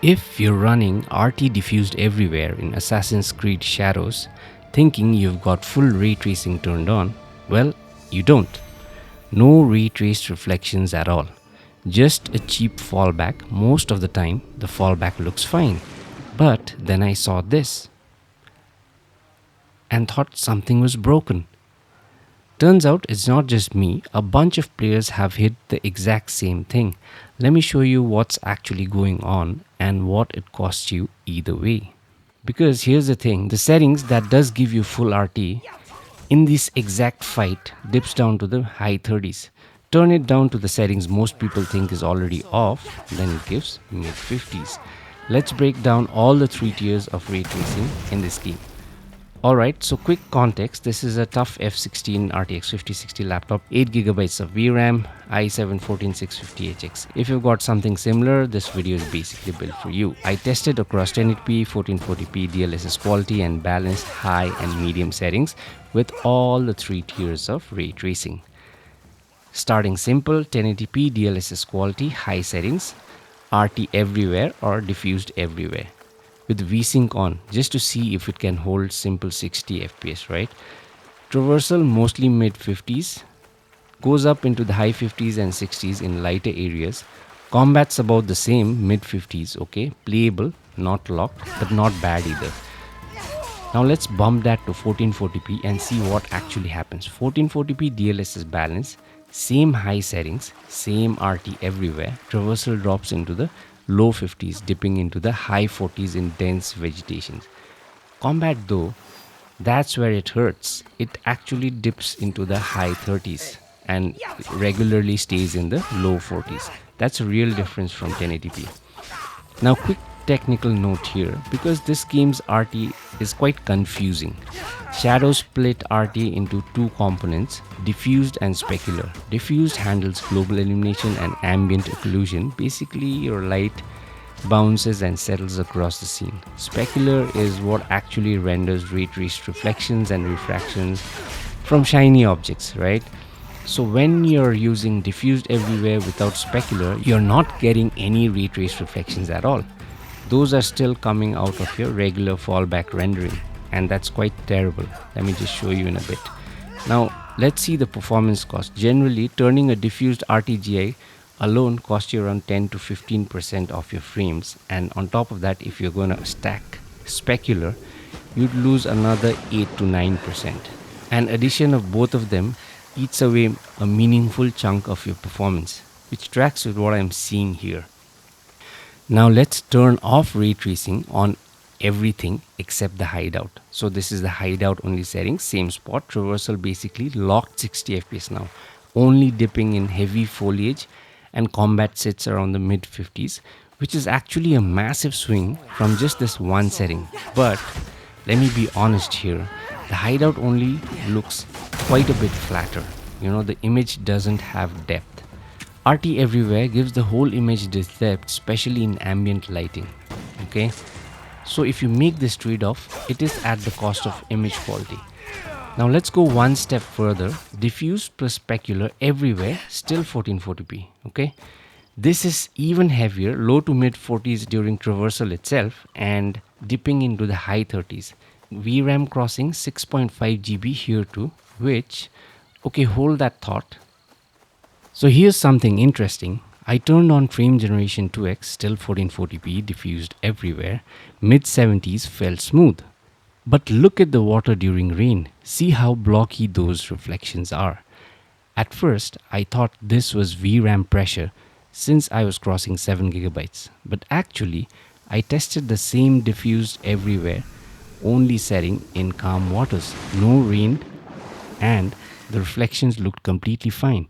If you're running RT Diffused Everywhere in Assassin's Creed Shadows, thinking you've got full ray tracing turned on, well, you don't. No ray traced reflections at all. Just a cheap fallback. Most of the time, the fallback looks fine. But then I saw this and thought something was broken. Turns out it's not just me, a bunch of players have hit the exact same thing. Let me show you what's actually going on and what it costs you either way. Because here's the thing, the settings that does give you full RT in this exact fight dips down to the high 30s. Turn it down to the settings most people think is already off, then it gives mid 50s. Let's break down all the 3 tiers of ray tracing in this game. Alright, so quick context, this is a tough F16 RTX 5060 laptop, 8GB of VRAM, i7-14650HX. If you've got something similar, this video is basically built for you. I tested across 1080p, 1440p, DLSS quality and balanced high and medium settings with all the 3 tiers of ray tracing. Starting simple, 1080p, DLSS quality, high settings, RT everywhere or diffused everywhere, with VSync on just to see if it can hold simple 60 FPS, right? Traversal mostly mid 50s, goes up into the high 50s and 60s in lighter areas. Combat's about the same, mid 50s, okay? Playable, not locked, but not bad either. Now let's bump that to 1440p and see what actually happens. 1440p DLSS balance, same high settings, same RT everywhere. Traversal drops into the low 50s, dipping into the high 40s in dense vegetation. Combat though, that's where it hurts. It actually dips into the high 30s and regularly stays in the low 40s. That's a real difference from 1080p. Now quick technical note here, because this game's RT is quite confusing. Shadows split RT into 2 components, diffused and specular. Diffused handles global illumination and ambient occlusion. Basically, your light bounces and settles across the scene. Specular is what actually renders ray traced reflections and refractions from shiny objects, right? So when you're using diffused everywhere without specular, you're not getting any ray traced reflections at all. Those are still coming out of your regular fallback rendering, and that's quite terrible. Let me just show you in a bit. Now let's see the performance cost. Generally, turning a diffused RTGI alone costs you around 10 to 15% of your frames, and on top of that, if you're going to stack specular, you'd lose another 8 to 9%. And addition of both of them eats away a meaningful chunk of your performance, which tracks with what I'm seeing here. Now let's turn off ray tracing on everything except the hideout. So this is the hideout only setting, same spot. Traversal basically locked 60 FPS now, only dipping in heavy foliage, and combat sits around the mid 50s, which is actually a massive swing from just this one setting. But let me be honest here, the hideout only looks quite a bit flatter. You know, the image doesn't have depth. RT everywhere gives the whole image this depth, especially in ambient lighting. Okay, so if you make this trade-off, it is at the cost of image quality. Now let's go one step further. Diffused plus specular everywhere, still 1440p. Okay, this is even heavier, low to mid 40s during traversal itself, and dipping into the high 30s. VRAM crossing 6.5 GB here too, which, okay, hold that thought. So here's something interesting. I turned on frame generation 2x, still 1440p, diffused everywhere. Mid 70s felt smooth. But look at the water during rain. See how blocky those reflections are. At first, I thought this was VRAM pressure since I was crossing 7 GB. But actually, I tested the same diffused everywhere only setting in calm waters. No rain, and the reflections looked completely fine.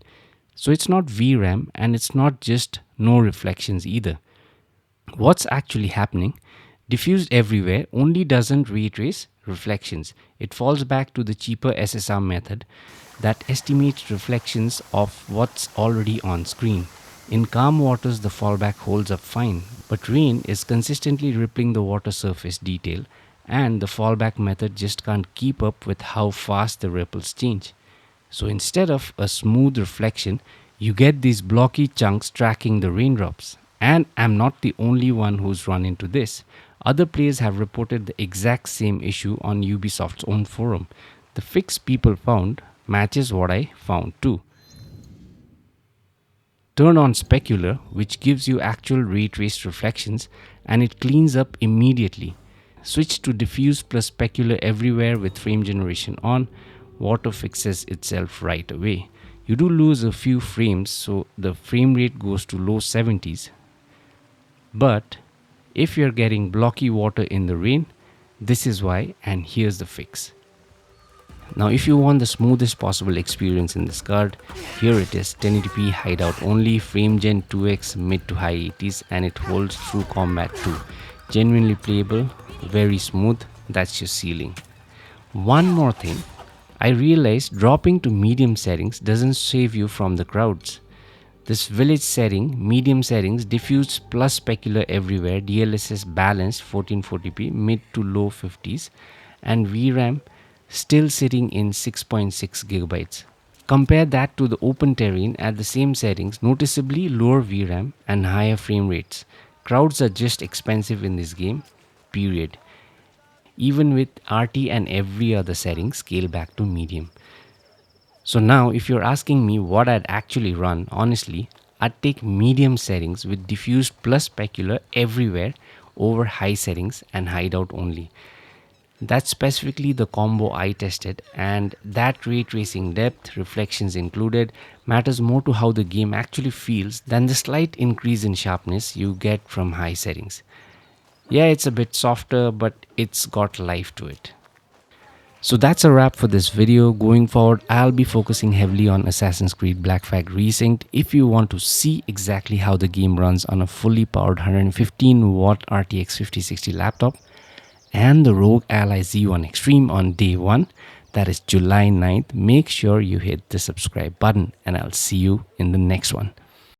So it's not VRAM, and it's not just no reflections either. What's actually happening? Diffused everywhere only doesn't ray trace reflections. It falls back to the cheaper SSR method that estimates reflections of what's already on screen. In calm waters, the fallback holds up fine, but rain is consistently rippling the water surface detail, and the fallback method just can't keep up with how fast the ripples change. So instead of a smooth reflection, you get these blocky chunks tracking the raindrops. And I'm not the only one who's run into this. Other players have reported the exact same issue on Ubisoft's own forum. The fix people found matches what I found too. Turn on Specular, which gives you actual ray traced reflections, and it cleans up immediately. Switch to Diffused plus Specular Everywhere with frame generation on. Water fixes itself right away. You do lose a few frames, so the frame rate goes to low 70s. But if you're getting blocky water in the rain, this is why, and here's the fix. Now, if you want the smoothest possible experience in this card, here it is: 1080p hideout only, frame gen 2x, mid to high 80s, and it holds through combat too. Genuinely playable, very smooth, that's your ceiling. One more thing, I realized dropping to medium settings doesn't save you from the crowds. This village setting, medium settings, diffused plus specular everywhere, DLSS balanced 1440p, mid to low 50s, and VRAM still sitting in 6.6 gigabytes. Compare that to the open terrain at the same settings, noticeably lower VRAM and higher frame rates. Crowds are just expensive in this game, period. Even with RT and every other setting, scale back to medium. So now, if you're asking me what I'd actually run, honestly, I'd take medium settings with diffused plus specular everywhere over high settings and hideout only. That's specifically the combo I tested, and that ray tracing depth, reflections included, matters more to how the game actually feels than the slight increase in sharpness you get from high settings. Yeah, it's a bit softer, but it's got life to it. So that's a wrap for this video. Going forward, I'll be focusing heavily on Assassin's Creed Black Flag Resynced. If you want to see exactly how the game runs on a fully powered 115-watt RTX 5060 laptop and the Rogue Ally Z1 Extreme on day 1, that is July 9th, make sure you hit the subscribe button, and I'll see you in the next one.